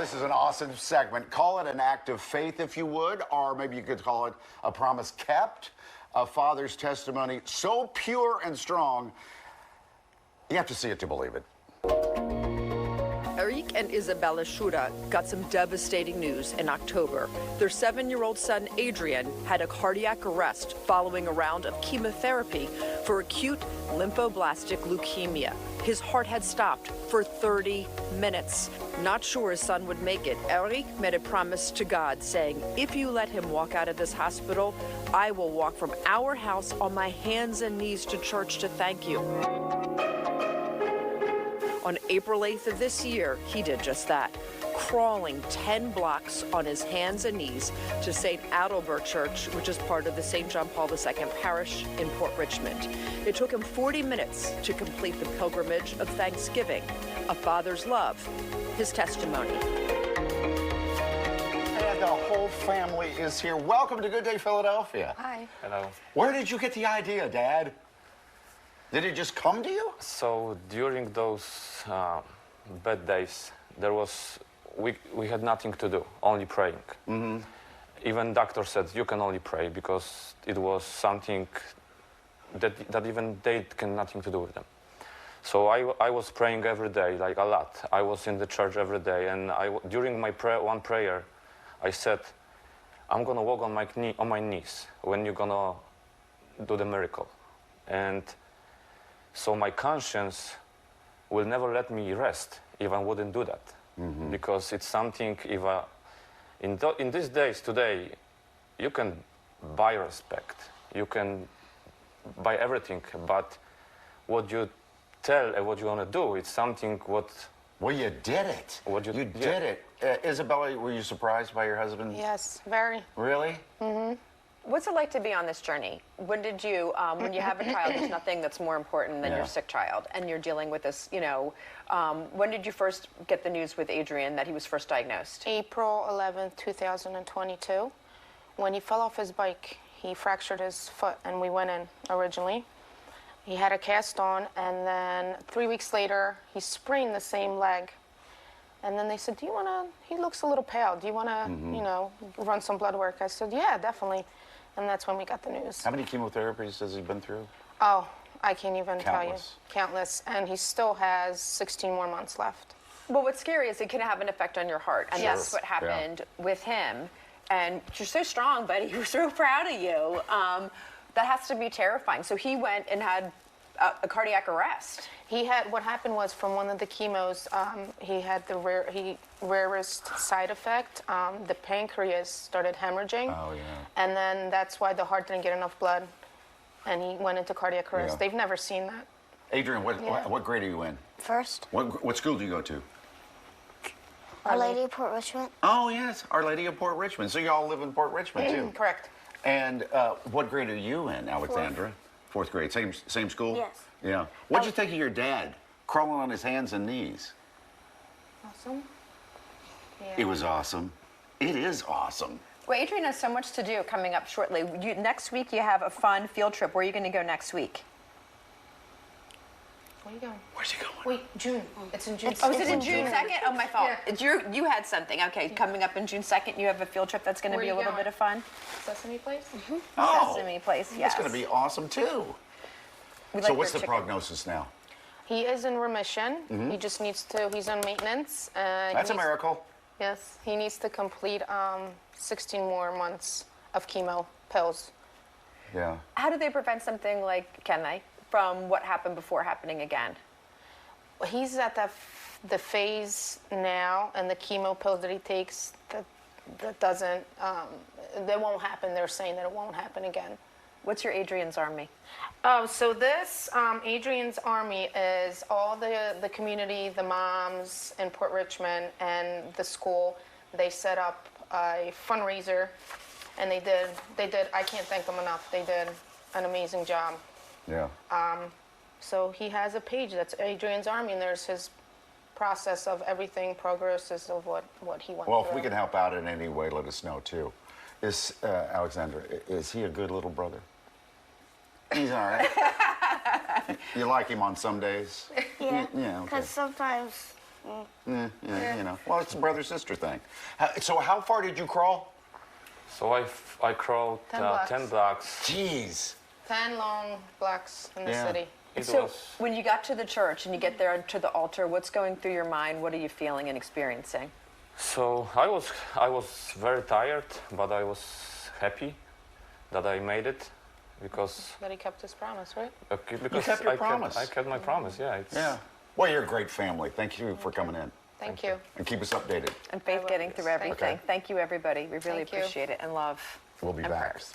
this is an awesome segment. Call it an act of faith, if you would, or maybe you could call it a promise kept, a father's testimony so pure and strong, you have to see it to believe it. Eric and Isabella Shura got some devastating news in October. Their 7-year-old son, Adrian, had a cardiac arrest following a round of chemotherapy for acute lymphoblastic leukemia. His heart had stopped for 30 minutes. Not sure his son would make it, Eric made a promise to God, saying, "If you let him walk out of this hospital, I will walk from our house on my hands and knees to church to thank you." On April 8th of this year, he did just that, crawling 10 blocks on his hands and knees to St. Adalbert Church, which is part of the St. John Paul II parish in Port Richmond. It took him 40 minutes to complete the pilgrimage of thanksgiving, a father's love, his testimony. And the whole family is here. Welcome to Good Day Philadelphia. Hi. Hello. Where did you get the idea, Dad? Did it just come to you? So during those bad days, we had nothing to do, only praying. Mm-hmm. Even doctor said you can only pray because it was something that even they can nothing to do with them. So I was praying every day, like a lot. I was in the church every day, and during my one prayer, I said, I'm gonna walk on my knees when you're gonna do the miracle, and so my conscience will never let me rest if I wouldn't do that. Mm-hmm. Because it's something, in these days today, you can buy respect, you can buy everything, but what you tell and what you want to do, it's something what... Well, you did it. You did it. Isabella, were you surprised by your husband? Yes, very. Really? Mm-hmm. What's it like to be on this journey? When did you, when you have a child, there's nothing that's more important than your sick child, and you're dealing with this, you know, when did you first get the news with Adrian that he was first diagnosed? April 11th, 2022. When he fell off his bike, he fractured his foot, and we went in originally. He had a cast on, and then 3 weeks later, he sprained the same leg. And then they said, do you want to, he looks a little pale, do you want to, you know, run some blood work? I said, yeah, definitely. And that's when we got the news. How many chemotherapies has he been through? Oh, I can't even tell you. Countless. Countless. And he still has 16 more months left. Well, what's scary is it can have an effect on your heart. And Yes. that's what happened with him. And you're so strong, buddy. We're so proud of you. That has to be terrifying. So he went and had a cardiac arrest. He had, what happened was from one of the chemos, he had the rarest side effect. The pancreas started hemorrhaging. Oh, yeah. And then that's why the heart didn't get enough blood. And he went into cardiac arrest. Yeah. They've never seen that. Adrian, what grade are you in? First, What school do you go to? Our Lady of Port Richmond. Oh, yes, Our Lady of Port Richmond. So you all live in Port Richmond, too? Correct. And what grade are you in, Alexandra? Fourth grade. Same school? Yes. Yeah. What'd you think of your dad crawling on his hands and knees? Awesome. Yeah. It was awesome. It is awesome. Well, Adrian has so much to do coming up shortly. Next week, you have a fun field trip. Where are you going to go next week? Where are you going? Where's he going? Wait, June. It's in June. Oh, is it in June 2nd? Oh, my fault. Yeah. You had something. Okay, coming up in June 2nd, you have a field trip that's going to Where be are a you little going? bit of fun. Sesame Place? Mm-hmm. Oh, Sesame Place, yes. It's going to be awesome, too. We So like what's their the chicken. prognosis now? He is in remission. He just needs to, he's on maintenance. That's a miracle. Yes, he needs to complete 16 more months of chemo pills. Yeah. How do they prevent something like, can they, from what happened before happening again? He's at the phase now, and the chemo pills that he takes, that doesn't, that won't happen. They're saying that it won't happen again. What's your Adrian's Army? Oh, so this Adrian's Army is all the community, the moms in Port Richmond and the school. They set up a fundraiser, and they did, I can't thank them enough. They did an amazing job. Yeah. So he has a page that's Adrian's Army, and there's his process of everything, progresses of what he went Well, through. if we can help out in any way, let us know, too. Is, Alexandra, is he a good little brother? He's all right. You like him on some days? Yeah. Yeah, okay. Because sometimes Yeah, you know. Well, it's a brother-sister thing. So how far did you crawl? So I crawled 10 blocks. Jeez. 10 long blocks in the Yeah. city. It So was when you got to the church and you get there to the altar, what's going through your mind? What are you feeling and experiencing? so I was very tired, but I was happy that I made it because That he kept his promise, right? because kept your promise. I kept my promise. Yeah. It's, Yeah. Well, you're a great family. Thank you for coming in. Thank you. And keep us updated. And Faith will. getting through Thank everything. you. Thank you, everybody. We really Thank you. appreciate it and love We'll be and back. prayers.